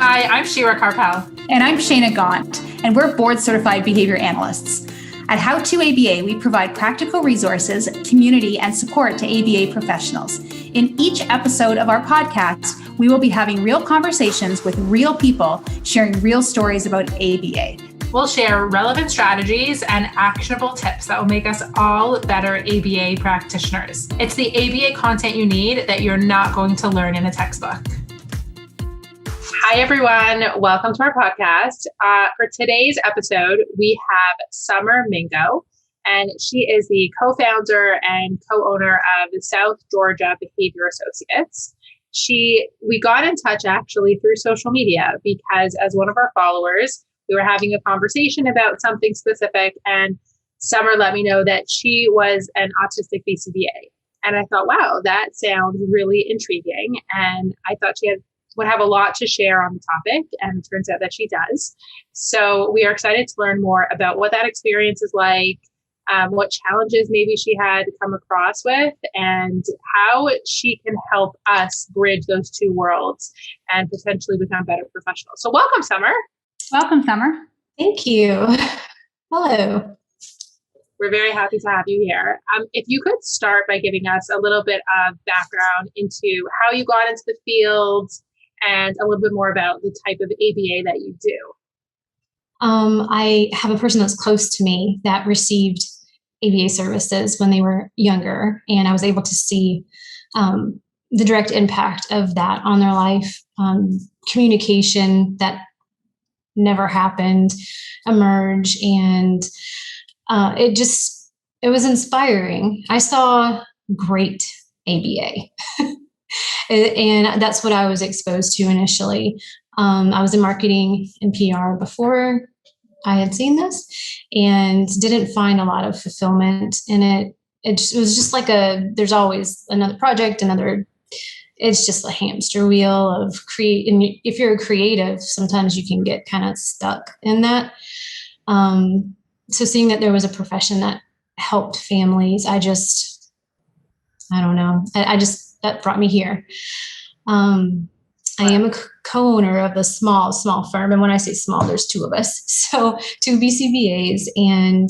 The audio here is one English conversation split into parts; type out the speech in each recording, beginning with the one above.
Hi, I'm Shira Carpel. And I'm Shayna Gaunt, and we're board-certified behavior analysts. At AntiABA, we provide practical resources, community, and support to ABA professionals. In each episode of our podcast, we will be having real conversations with real people, sharing real stories about ABA. We'll share relevant strategies and actionable tips that will make us all better ABA practitioners. It's the ABA content you need that you're not going to learn in a textbook. Hi, everyone. Welcome to our podcast. For today's episode, we have Summer Mingo, and she is the co-founder and co-owner of the South Georgia Behavior Associates. We got in touch actually through social media because as one of our followers, we were having a conversation about something specific, and Summer let me know that she was an autistic BCBA. And I thought, wow, that sounds really intriguing. And I thought she would have a lot to share on the topic, and it turns out that she does. So we are excited to learn more about what that experience is like, what challenges maybe she had come across with, and how she can help us bridge those two worlds and potentially become better professionals. So welcome, Summer. Welcome, Summer. Thank you. Hello. We're very happy to have you here. If you could start by giving us a little bit of background into how you got into the field and a little bit more about the type of ABA that you do. I have a person that's close to me that received ABA services when they were younger, and I was able to see the direct impact of that on their life. Communication that never happened emerge, and it was inspiring. I saw great ABA. And that's what I was exposed to initially. I was in marketing and PR before I had seen this, and didn't find a lot of fulfillment in it. It was just like there's always another project, it's just a hamster wheel of create. And if you're a creative, sometimes you can get kind of stuck in that. So seeing that there was a profession that helped families, I don't know. That brought me here. I am a co-owner of a small firm. And when I say small, there's two of us. So 2 BCBAs, and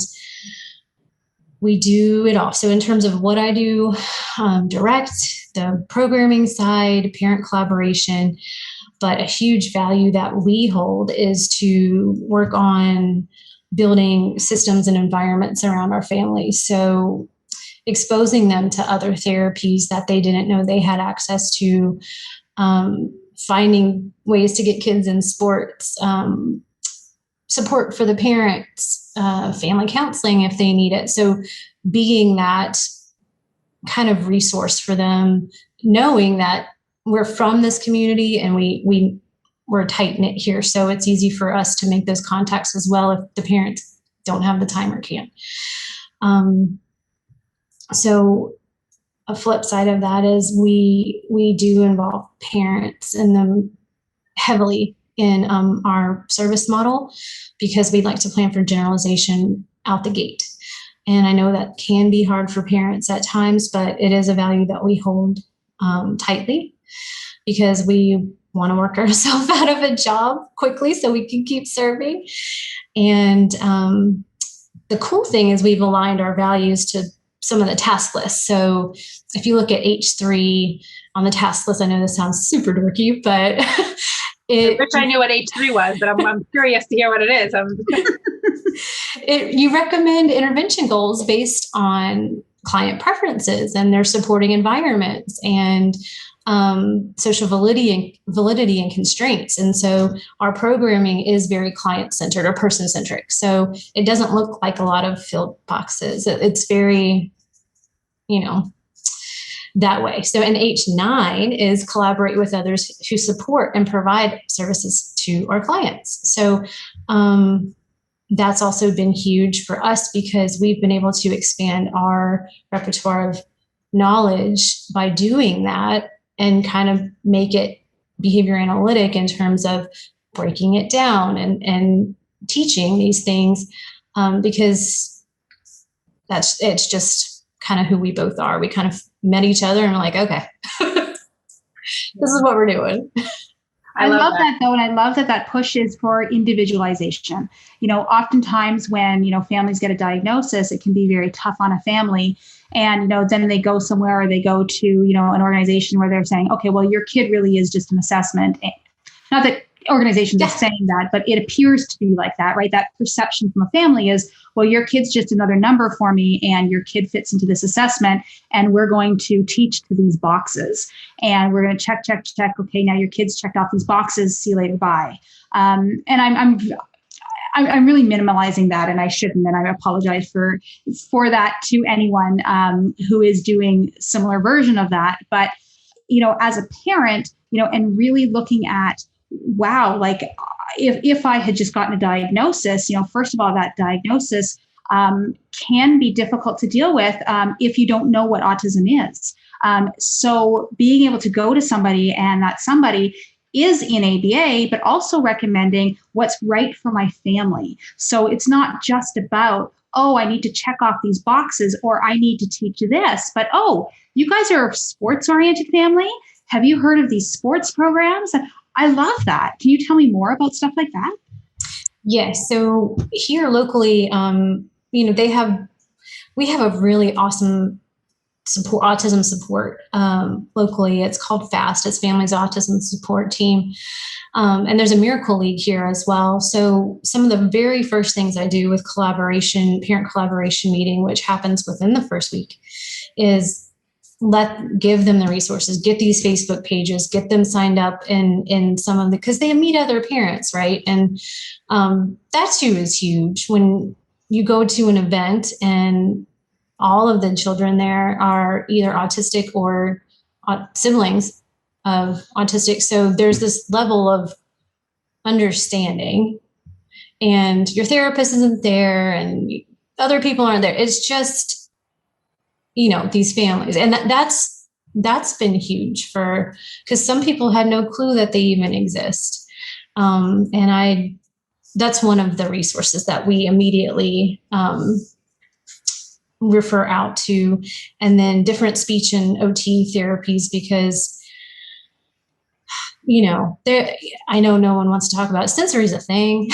we do it all. So in terms of what I do, direct, the programming side, parent collaboration, but a huge value that we hold is to work on building systems and environments around our families. So exposing them to other therapies that they didn't know they had access to, finding ways to get kids in sports, support for the parents, family counseling if they need it. So being that kind of resource for them, knowing that we're from this community and we're tight-knit here. So it's easy for us to make those contacts as well if the parents don't have the time or can't. So a flip side of that is we do involve parents and them heavily in our service model, because we'd like to plan for generalization out the gate. And I know that can be hard for parents at times, but it is a value that we hold tightly, because we want to work ourselves out of a job quickly so we can keep serving. And the cool thing is we've aligned our values to some of the task lists. So if you look at H3 on the task list, I know this sounds super dorky, but I wish I knew what H3 was, but I'm curious to hear what it is. You recommend intervention goals based on client preferences and their supporting environments and social validity and constraints. And so our programming is very client-centered or person-centric. So it doesn't look like a lot of filled boxes. It's very, that way. So in H9 is collaborate with others who support and provide services to our clients. So that's also been huge for us, because we've been able to expand our repertoire of knowledge by doing that, and kind of make it behavior analytic in terms of breaking it down and teaching these things, because it's just kind of who we both are. We kind of met each other and we're like, okay, this is what we're doing. I love that though. And I love that pushes for individualization. Oftentimes when, families get a diagnosis, it can be very tough on a family. And, then they go somewhere or they go to, an organization where they're saying, okay, well, your kid really is just an assessment. Not that organizations are saying that, but it appears to be like that, right? That perception from a family is, well, your kid's just another number for me and your kid fits into this assessment and we're going to teach to these boxes and we're going to check. Okay, now your kid's checked off these boxes. See you later. Bye. And I'm really minimalizing that and I shouldn't. And I apologize for that to anyone who is doing similar version of that. But, as a parent, and really looking at, wow, like if I had just gotten a diagnosis, first of all, that diagnosis can be difficult to deal with if you don't know what autism is. So being able to go to somebody and that somebody is in ABA, but also recommending what's right for my family. So it's not just about, oh, I need to check off these boxes or I need to teach this, but oh, you guys are a sports-oriented family. Have you heard of these sports programs? I love that. Can you tell me more about stuff like that? Yes. So here locally, we have a really awesome autism support locally. It's called FAST. It's Families Autism Support Team. And there's a Miracle League here as well. So some of the very first things I do with parent collaboration meeting, which happens within the first week, is give them the resources, get these Facebook pages, get them signed up in some of because they meet other parents, right? And that too is huge. When you go to an event and all of the children there are either autistic or siblings of autistic. So there's this level of understanding and your therapist isn't there and other people aren't there. It's just, these families. And that's been huge because some people had no clue that they even exist. That's one of the resources that we immediately refer out to, and then different speech and OT therapies because, I know no one wants to talk about it. Sensory is a thing.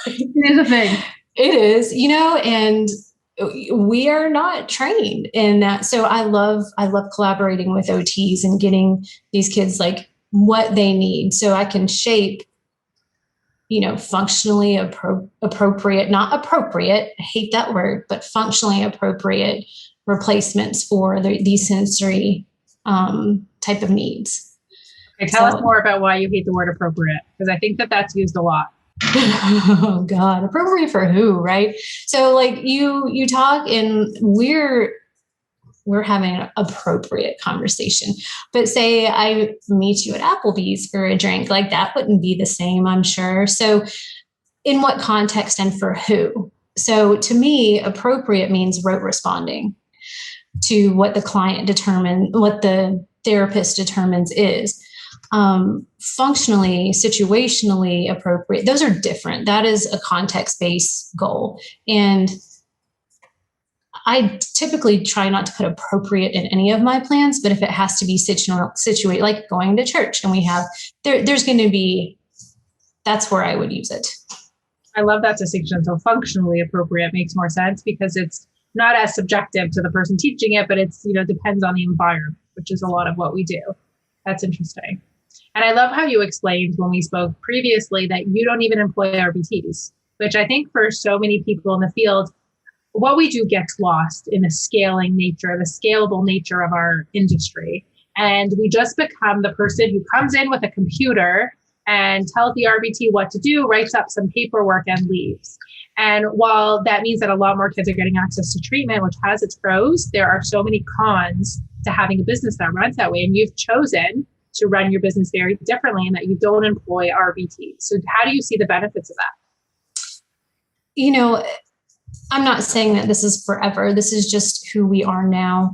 It is a thing. It is, and we are not trained in that. So I love collaborating with OTs and getting these kids like what they need so I can shape, functionally appropriate, not appropriate, I hate that word, but functionally appropriate replacements for these sensory type of needs. Okay, tell us more about why you hate the word appropriate, because I think that's used a lot. Oh God, appropriate for who, right? So like you talk and we're having an appropriate conversation, but say I meet you at Applebee's for a drink, like that wouldn't be the same, I'm sure. So in what context and for who? So to me, appropriate means rote responding to what the client what the therapist determines is. Functionally, situationally appropriate. Those are different. That is a context-based goal. And I typically try not to put appropriate in any of my plans, but if it has to be situate, like going to church and we have, there's going to be, that's where I would use it. I love that distinction. So functionally appropriate makes more sense because it's not as subjective to the person teaching it, but it's, depends on the environment, which is a lot of what we do. That's interesting. And I love how you explained when we spoke previously that you don't even employ RBTs, which I think for so many people in the field, what we do gets lost in the scaling nature, the scalable nature of our industry. And we just become the person who comes in with a computer and tells the RBT what to do, writes up some paperwork and leaves. And while that means that a lot more kids are getting access to treatment, which has its pros, there are so many cons to having a business that runs that way. And you've chosen to run your business very differently in that you don't employ RBTs. So how do you see the benefits of that? I'm not saying that this is forever. This is just who we are now.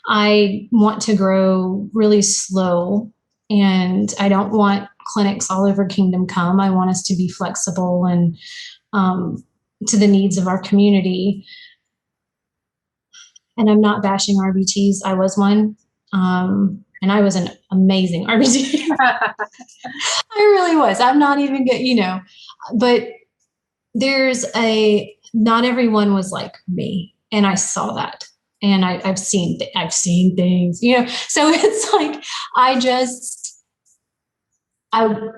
I want to grow really slow and I don't want clinics all over Kingdom Come. I want us to be flexible and to the needs of our community. And I'm not bashing RBTs. I was one. And I was an amazing RBT. I really was. I'm not even good, but not everyone was like me. And I saw that. And I've seen things, so it's like,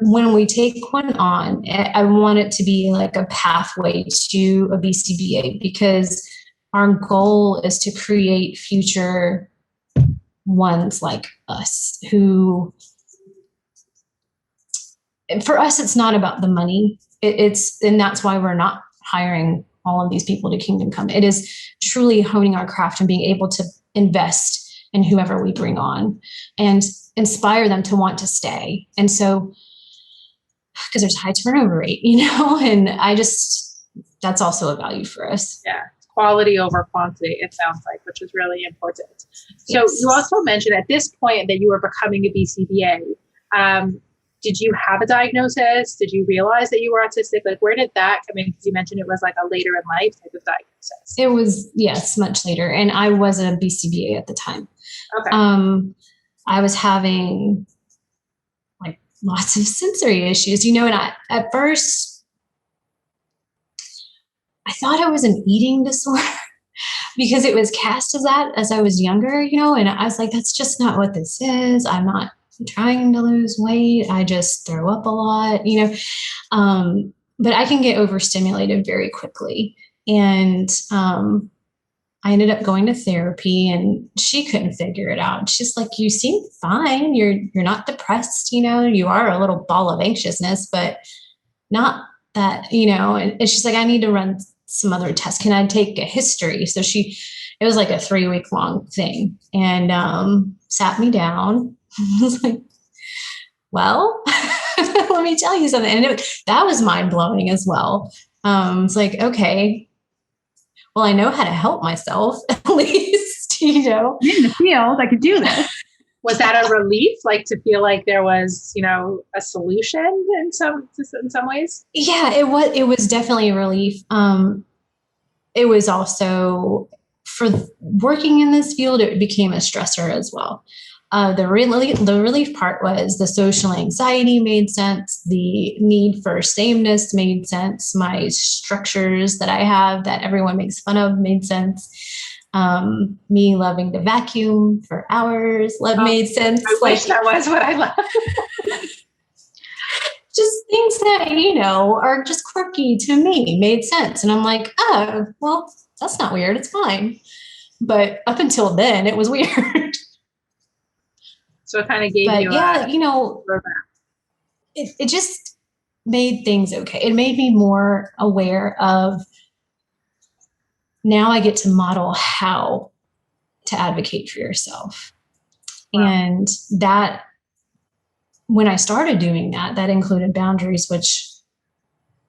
when we take one on, I want it to be like a pathway to a BCBA, because our goal is to create future ones like us who, for us, it's not about the money. And that's why we're not hiring all of these people to Kingdom Come. It is truly honing our craft and being able to invest in whoever we bring on and inspire them to want to stay. And so, because there's high turnover rate, and that's also a value for us. Yeah. Quality over quantity, it sounds like, which is really important. So Yes. You also mentioned at this point that you were becoming a BCBA. Did you have a diagnosis? Did you realize that you were autistic? Like, where did that come in? Because you mentioned it was like a later in life type of diagnosis. It was, yes, much later. And I wasn't a BCBA at the time. Okay. I was having like lots of sensory issues, and at first I thought I was an eating disorder because it was cast as that as I was younger, and I was like, that's just not what this is. I'm not trying to lose weight. I just throw up a lot, but I can get overstimulated very quickly. And I ended up going to therapy, and she couldn't figure it out. She's like, you seem fine. You're not depressed, you are a little ball of anxiousness, but not that, and she's like, I need to run some other tests. Can I take a history? So it was like a 3-week long thing, and sat me down. I was like, well, let me tell you something. And that was mind blowing as well. It's like, okay, well, I know how to help myself at least, I'm in the field, I could do this. Was that a relief, like to feel like there was, a solution in some ways? Yeah, it was definitely a relief. It was also, for working in this field, it became a stressor as well. The relief part was the social anxiety made sense. The need for sameness made sense. My structures that I have that everyone makes fun of made sense. Me loving to vacuum for hours made sense. I wish that was what I love. Just things that, are just quirky to me made sense. And I'm like, oh, well, that's not weird. It's fine. But up until then, it was weird. So it kind of gave you roadmap. It just made things okay. It made me more aware of, now I get to model how to advocate for yourself. Wow. And that, when I started doing that included boundaries, which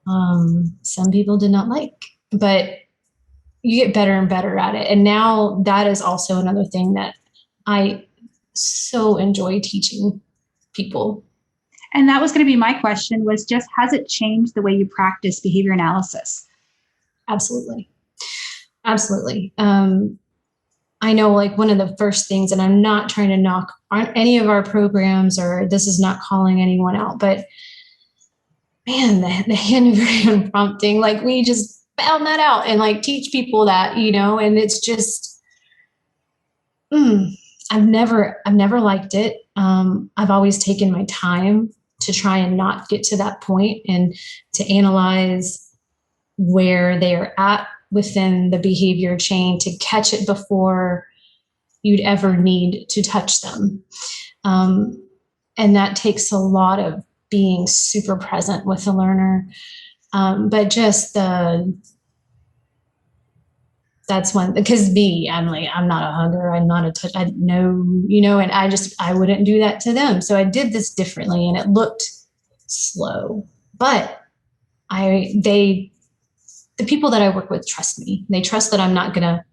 some people did not like, but you get better and better at it. And now that is also another thing that I so enjoy teaching people. And that was going to be my question, was just, has it changed the way you practice behavior analysis? Absolutely. Absolutely. I know, like, one of the first things, and I'm not trying to knock on any of our programs, or this is not calling anyone out, but man, the Individualization prompting, like, we just found that out and like teach people that, and it's just, I've never liked it. I've always taken my time to try and not get to that point and to analyze where they are at within the behavior chain to catch it before you'd ever need to touch them. And that takes a lot of being super present with the learner. But just that's one, because I'm not a hugger. I'm not a touch. I know, and I wouldn't do that to them. So I did this differently, and it looked slow, but the people that I work with trust me. They trust that I'm not going to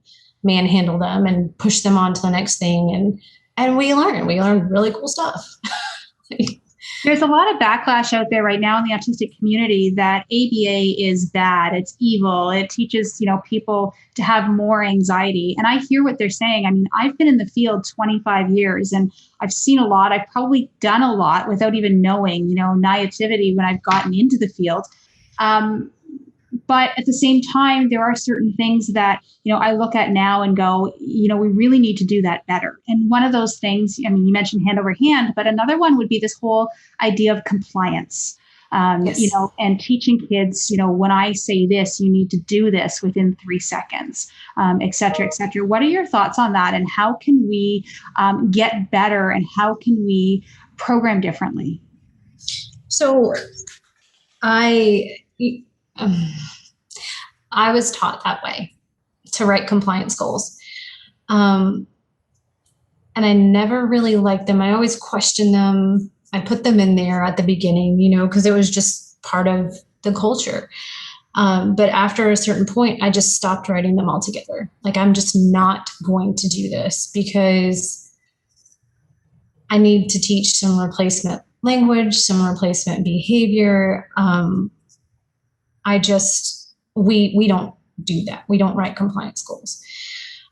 manhandle them and push them on to the next thing. And we learn really cool stuff. There's a lot of backlash out there right now in the autistic community that ABA is bad, it's evil, it teaches, people to have more anxiety. And I hear what they're saying. I mean, I've been in the field 25 years and I've seen a lot. I've probably done a lot without even knowing, naivety when I've gotten into the field. But at the same time, there are certain things that, I look at now and go, we really need to do that better. And one of those things, you mentioned hand over hand, but another one would be this whole idea of compliance, Yes. And teaching kids, when I say this, you need to do this within 3 seconds, et cetera, et cetera. What are your thoughts on that? And how can we get better? And how can we program differently? So I was taught that way, to write compliance goals. And I never really liked them. I always questioned them. I put them in there at the beginning, because it was just part of the culture. But after a certain point, I just stopped writing them altogether. Like, I'm just not going to do this because I need to teach some replacement language, some replacement behavior. We don't do that. We don't write compliance goals.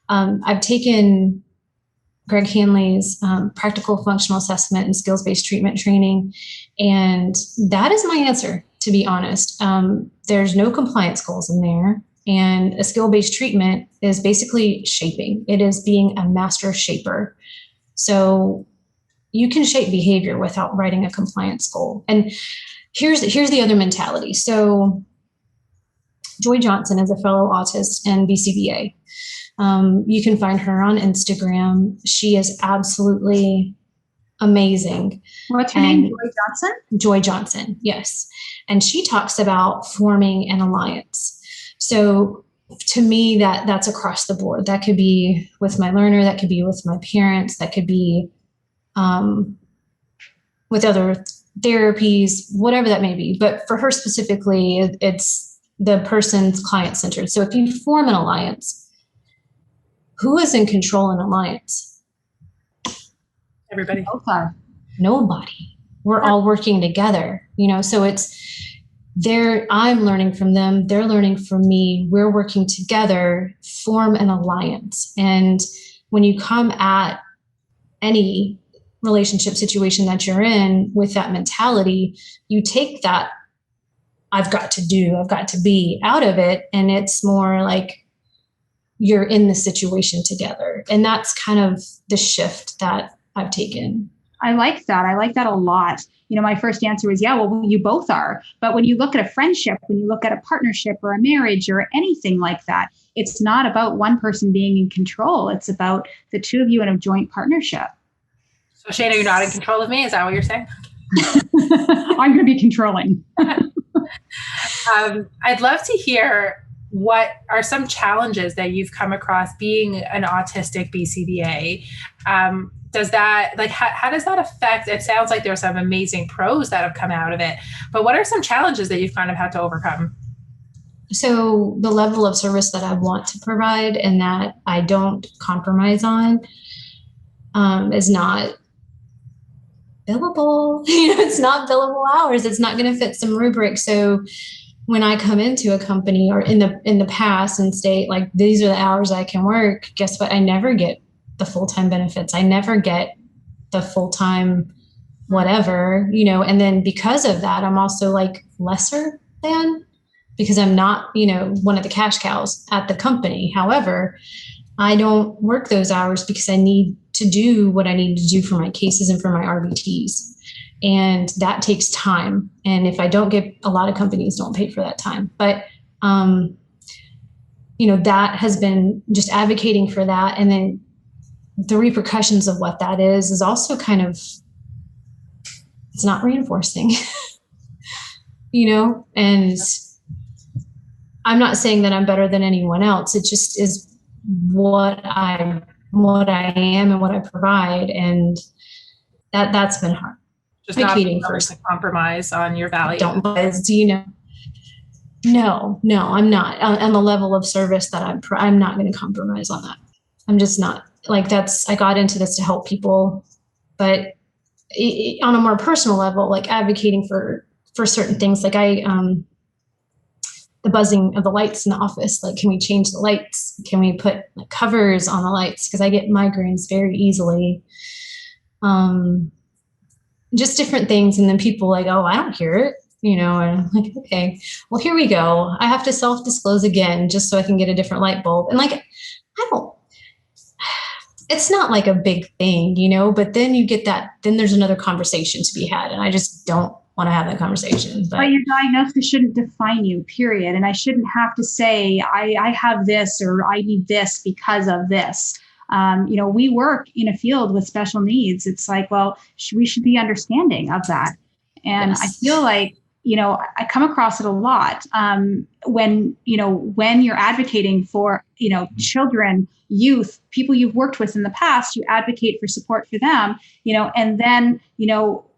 I've taken Greg Hanley's practical functional assessment and skills-based treatment training, and that is my answer, to be honest. There's no compliance goals in there, and a skill-based treatment is basically shaping. It is being a master shaper. So you can shape behavior without writing a compliance goal. And here's the other mentality. So Joy Johnson is a fellow autist in BCBA. You can find her on Instagram. She is absolutely amazing. What's her name? Joy Johnson? Joy Johnson, yes. And she talks about forming an alliance. So to me, that's across the board. That could be with my learner, that could be with my parents, that could be with other therapies, whatever that may be. But for her specifically, it's the person's client-centered. So if you form an alliance, who is in control in alliance? Everybody. Both are. Nobody. We're all working together, so I'm learning from them. They're learning from me. We're working together, form an alliance. And when you come at any relationship situation that you're in with that mentality, you take that I've got to be out of it. And it's more like you're in the situation together. And that's kind of the shift that I've taken. I like that. I like that a lot. My first answer was, yeah, well, you both are. But when you look at a friendship, when you look at a partnership or a marriage or anything like that, it's not about one person being in control. It's about the two of you in a joint partnership. So Shana, you're not in control of me? Is that what you're saying? I'm going to be controlling. I'd love to hear what are some challenges that you've come across being an autistic BCBA. Does that, how does that affect? It sounds like there's some amazing pros that have come out of it, but what are some challenges that you've kind of had to overcome? So the level of service that I want to provide and that I don't compromise on is not billable. It's not billable hours. It's not going to fit some rubric. So when I come into a company or in the past and state like, these are the hours I can work, guess what? I never get the full-time benefits. I never get the full-time whatever, and then because of that, I'm also like lesser than, because I'm not, one of the cash cows at the company. However, I don't work those hours because I need to do what I need to do for my cases and for my RBTs. And that takes time. And if I don't get, a lot of companies don't pay for that time. But, that has been just advocating for that. And then the repercussions of what that is also kind of, it's not reinforcing, and I'm not saying that I'm better than anyone else. It just is what I am and what I provide. And that's been hard. Just not being able to compromise on your value. No, I'm not on the level of service that I'm not going to compromise on that. I'm just not I got into this to help people, but on a more personal level, like advocating for certain things, like the buzzing of the lights in the office, like, can we change the lights? Can we put like covers on the lights? Because I get migraines very easily. Just different things. And then people like, oh, I don't hear it, and I'm like, okay, well, here we go. I have to self-disclose again, just so I can get a different light bulb. And like, it's not like a big thing, but then you get that, then there's another conversation to be had. And I just don't want to have that conversation. But your diagnosis shouldn't define you, period. And I shouldn't have to say, I have this, or I need this because of this. We work in a field with special needs. It's like, well, we should be understanding of that. And yes. I feel like, I come across it a lot when you're advocating for, children, youth, people you've worked with in the past, you advocate for support for them, and then,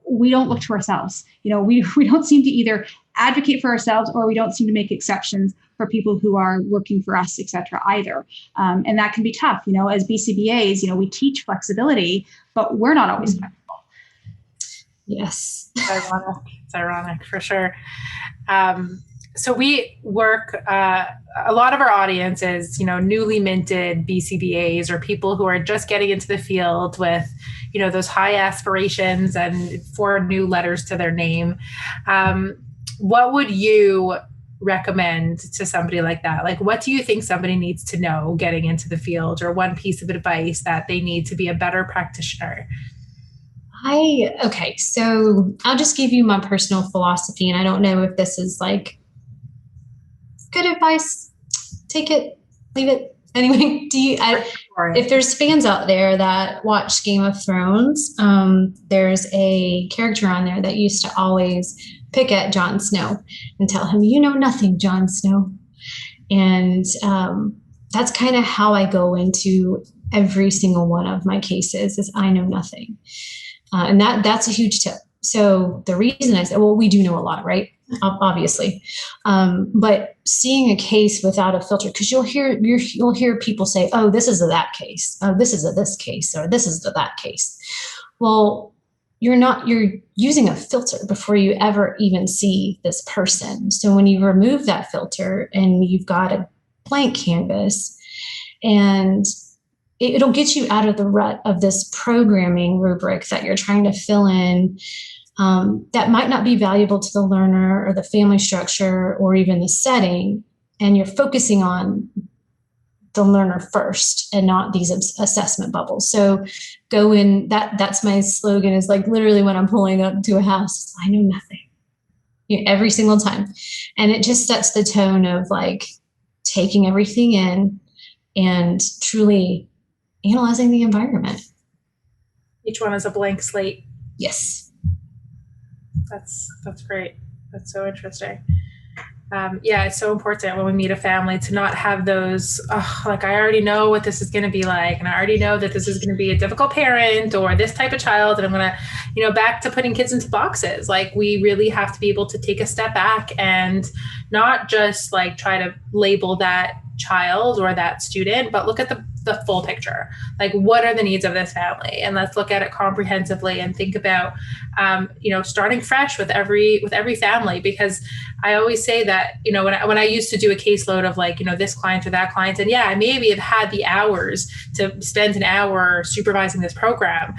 we don't look to ourselves. We don't seem to either advocate for ourselves, or we don't seem to make exceptions for people who are working for us, et cetera, either. And that can be tough. As BCBAs, we teach flexibility, but we're not always flexible. Yes. It's ironic for sure. So we work, a lot of our audience is, newly minted BCBAs, or people who are just getting into the field with, those high aspirations and 4 new letters to their name. What would you recommend to somebody like that? Like, what do you think somebody needs to know getting into the field, or one piece of advice that they need to be a better practitioner? Okay, so I'll just give you my personal philosophy, and I don't know if this is like good advice. Take it, leave it. Anyway, if there's fans out there that watch Game of Thrones, there's a character on there that used to always pick at Jon Snow and tell him, "You know nothing, Jon Snow." And that's kind of how I go into every single one of my cases, is I know nothing. And that's a huge tip. So the reason I said, well, we do know a lot, right? Obviously. But seeing a case without a filter, because you'll hear people say, oh, this is a that case. Oh, this is a this case, or this is the that case. Well, you're using a filter before you ever even see this person. So when you remove that filter and you've got a blank canvas, and it'll get you out of the rut of this programming rubric that you're trying to fill in, that might not be valuable to the learner or the family structure or even the setting. And you're focusing on the learner first and not these assessment bubbles. So go in, that's my slogan, is like literally when I'm pulling up to a house, I know nothing, every single time. And it just sets the tone of like taking everything in and truly analyzing the environment. Each one is a blank slate. Yes. That's great. That's so interesting. It's so important when we meet a family to not have those, like, I already know what this is going to be like, and I already know that this is going to be a difficult parent or this type of child, and I'm going to, back to putting kids into boxes. Like, we really have to be able to take a step back and not just like try to label that child or that student, but look at the full picture. Like, what are the needs of this family? And let's look at it comprehensively and think about, starting fresh with every family. Because I always say that, when I used to do a caseload of like, this client or that client, and I maybe have had the hours to spend an hour supervising this program,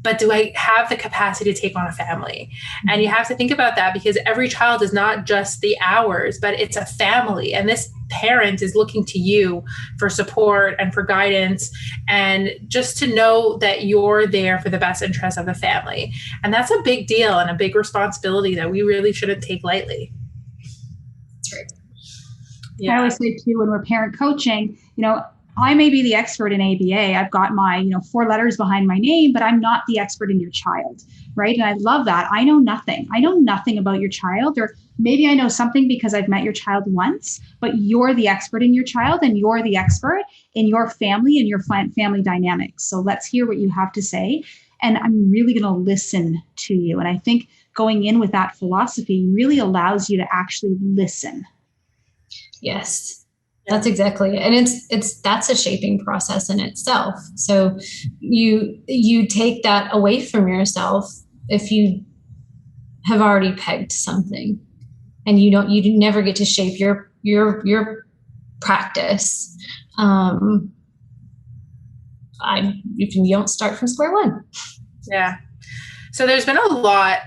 but do I have the capacity to take on a family? And you have to think about that, because every child is not just the hours, but it's a family. And this parent is looking to you for support and for guidance, and just to know that you're there for the best interest of the family. And that's a big deal and a big responsibility that we really shouldn't take lightly. That's right. Yeah. I always say too, when we're parent coaching, I may be the expert in ABA. I've got my, 4 letters behind my name, but I'm not the expert in your child, right? And I love that. I know nothing. I know nothing about your child, or maybe I know something because I've met your child once, but you're the expert in your child, and you're the expert in your family and your family dynamics. So let's hear what you have to say. And I'm really going to listen to you. And I think going in with that philosophy really allows you to actually listen. Yes. That's exactly it. And that's a shaping process in itself. So you take that away from yourself if you have already pegged something and you never get to shape your practice, if you don't start from square one. Yeah. So there's been a lot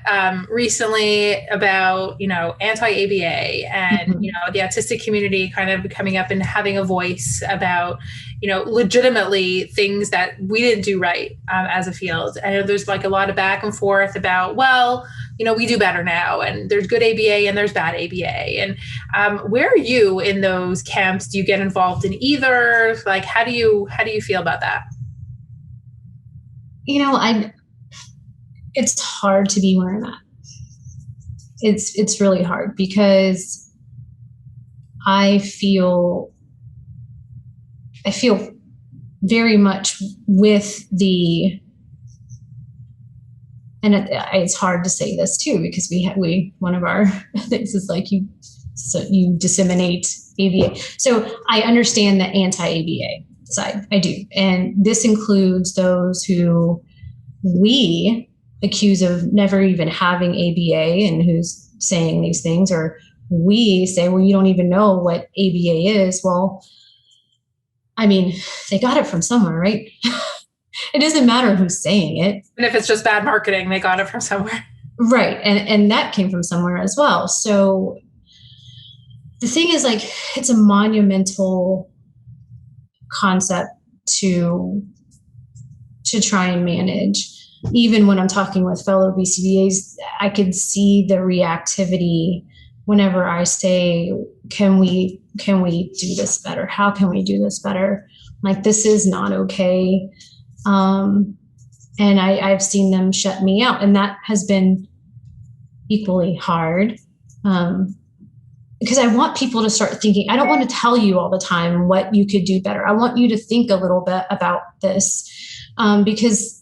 recently about, anti-ABA and, the autistic community kind of coming up and having a voice about, legitimately things that we didn't do right as a field. And there's like a lot of back and forth about, well, we do better now, and there's good ABA and there's bad ABA. And where are you in those camps? Do you get involved in either? Like, how do you feel about that? It's hard to be where I'm at. It's really hard because I feel very much with and it's hard to say this too, because we one of our things is like you disseminate ABA. So I understand the anti-ABA side. I do. And this includes those who we accuse of never even having ABA and who's saying these things, or we say, well, you don't even know what ABA is. Well, I mean, they got it from somewhere, right? It doesn't matter who's saying it. And if it's just bad marketing, they got it from somewhere. Right. And that came from somewhere as well. So the thing is, like, it's a monumental concept to try and manage. Even when I'm talking with fellow BCBAs, I could see the reactivity whenever I say, can we do this better? How can we do this better? Like, this is not okay. And I've seen them shut me out, and that has been equally hard. Because I want people to start thinking. I don't want to tell you all the time what you could do better. I want you to think a little bit about this, because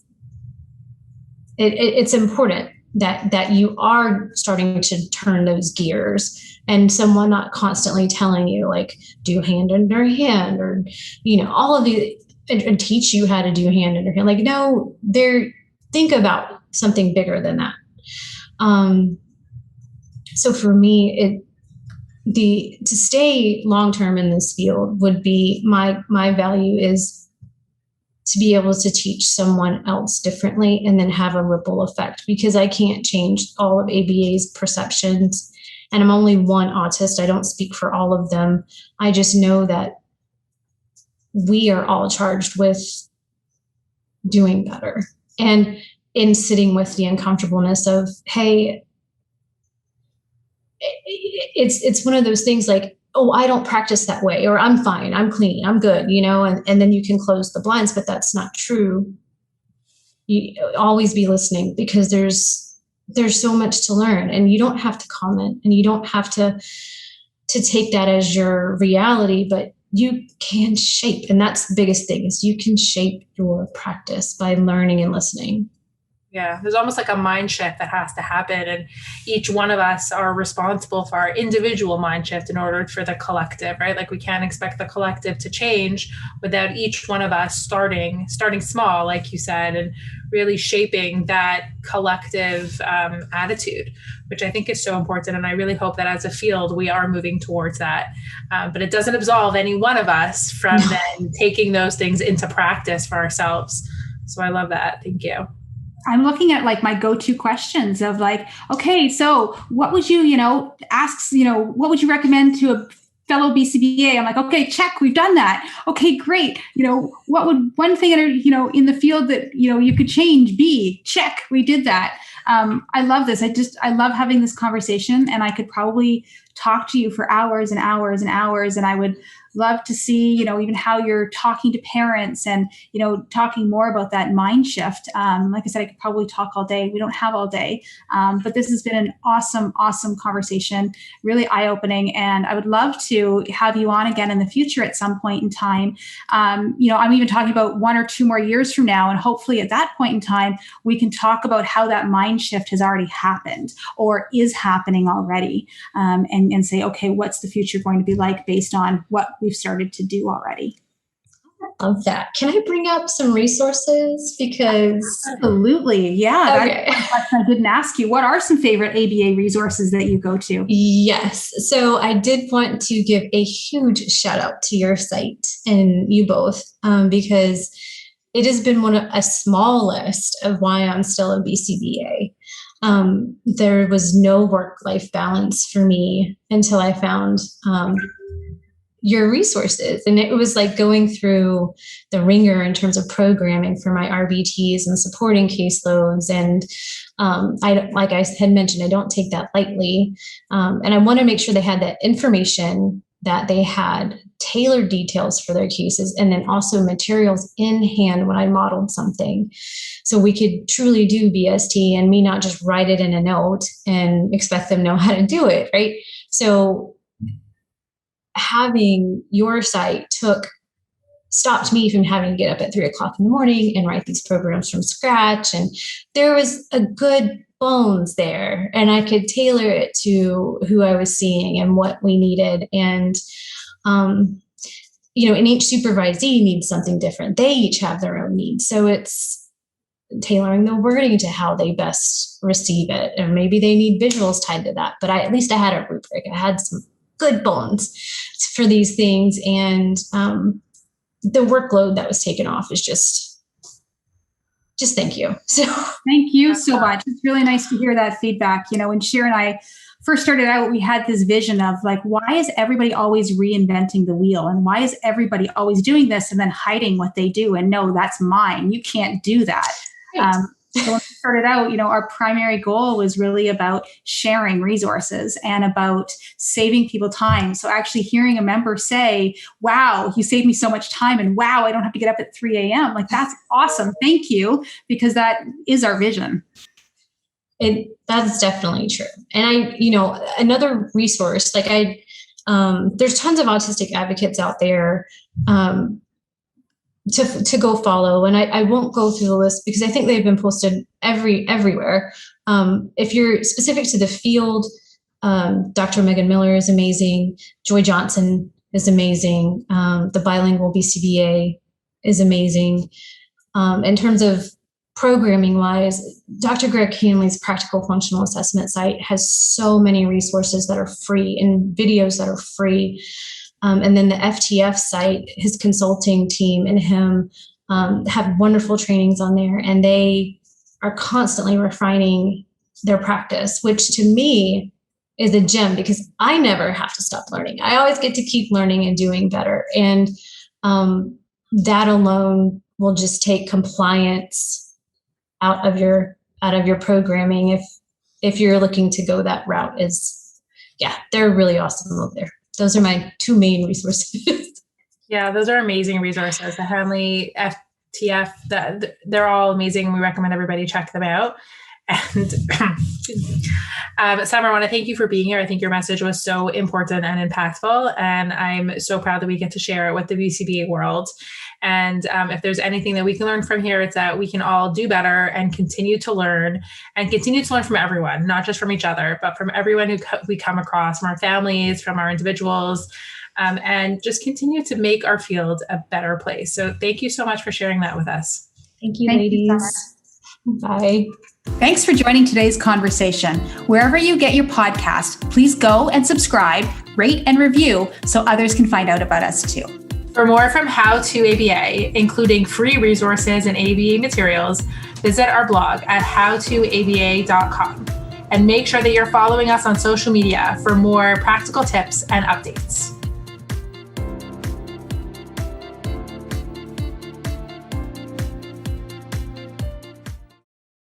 it's important that you are starting to turn those gears, and someone not constantly telling you, like, do hand under hand, or, all of the, and teach you how to do hand under hand. Like, no, think about something bigger than that. So for me, to stay long-term in this field would be my value is to be able to teach someone else differently and then have a ripple effect, because I can't change all of ABA's perceptions, and I'm only one autist. I don't speak for all of them. I just know that we are all charged with doing better, and in sitting with the uncomfortableness of, hey, it's one of those things like, oh, I don't practice that way, or I'm fine, I'm clean, I'm good, and then you can close the blinds, but that's not true. You always be listening, because there's so much to learn, and you don't have to comment, and you don't have to take that as your reality, but you can shape. And that's the biggest thing, is you can shape your practice by learning and listening. Yeah, there's almost like a mind shift that has to happen. And each one of us are responsible for our individual mind shift in order for the collective, right? Like, we can't expect the collective to change without each one of us starting small, like you said, and really shaping that collective attitude, which I think is so important. And I really hope that as a field, we are moving towards that. But it doesn't absolve any one of us from then taking those things into practice for ourselves. So I love that. Thank you. I'm looking at like my go-to questions of like, okay, so what would you, asks, what would you recommend to a fellow BCBA? I'm like, okay, check, we've done that. Okay, great. What would one thing, in the field that, you could change be? Check, we did that. I love this. I love having this conversation, and I could probably talk to you for hours and hours and hours. And I would love to see, even how you're talking to parents and, talking more about that mind shift. Like I said, I could probably talk all day. We don't have all day. But this has been an awesome, awesome conversation, really eye-opening. And I would love to have you on again in the future at some point in time. I'm even talking about 1 or 2 more years from now. And hopefully at that point in time, we can talk about how that mind shift has already happened or is happening already. And say, okay, what's the future going to be like based on what we've started to do already? love that. Can I bring up some resources? Because absolutely, yeah. Okay. That's one question I didn't ask you. What are some favorite ABA resources that you go to? Yes. So I did want to give a huge shout out to your site and you both, because it has been a small list of why I'm still a BCBA. There was no work-life balance for me until I found your resources. And it was like going through the ringer in terms of programming for my RBTs and supporting caseloads. And like I had mentioned, I don't take that lightly. And I want to make sure they had that information, that they had tailored details for their cases, and then also materials in hand when I modeled something. So we could truly do BST and me not just write it in a note and expect them to know how to do it, right? So having your site stopped me from having to get up at 3:00 in the morning and write these programs from scratch. And there was a good bones there, and I could tailor it to who I was seeing and what we needed. And, and each supervisee needs something different. They each have their own needs. So it's tailoring the wording to how they best receive it. Or maybe they need visuals tied to that, but at least I had a rubric. I had some good bones for these things. And the workload that was taken off is just thank you. So thank you so much. It's really nice to hear that feedback. When Cher and I first started out, we had this vision of like, why is everybody always reinventing the wheel? And why is everybody always doing this and then hiding what they do? And no, that's mine. You can't do that. Right. So when we started out, our primary goal was really about sharing resources and about saving people time. So actually hearing a member say, wow, you saved me so much time, and wow, I don't have to get up at 3 a.m. Like, that's awesome. Thank you. Because that is our vision. That's definitely true. And another resource, like there's tons of autistic advocates out there, to go follow. And I won't go through the list because I think they've been posted everywhere. If you're specific to the field, Dr. Megan Miller is amazing. Joy Johnson is amazing. The bilingual BCBA is amazing. In terms of programming wise, Dr. Greg Hanley's practical functional assessment site has so many resources that are free and videos that are free. And then the FTF site, his consulting team and him have wonderful trainings on there, and they are constantly refining their practice, which to me is a gem because I never have to stop learning. I always get to keep learning and doing better. And that alone will just take compliance out of your programming if you're looking to go that route. They're really awesome over there. Those are my two main resources. Yeah, those are amazing resources. The Hanley, FTF, they're all amazing. We recommend everybody check them out. And Summer, I want to thank you for being here. I think your message was so important and impactful, and I'm so proud that we get to share it with the BCBA world. And if there's anything that we can learn from here, it's that we can all do better and continue to learn from everyone, not just from each other, but from everyone who we come across, from our families, from our individuals, and just continue to make our field a better place. So thank you so much for sharing that with us. Thank you, ladies. Bye. Thanks for joining today's conversation. Wherever you get your podcast, please go and subscribe, rate, and review so others can find out about us too. For more from AntiABA, including free resources and ABA materials, visit our blog at howtoaba.com. And make sure that you're following us on social media for more practical tips and updates.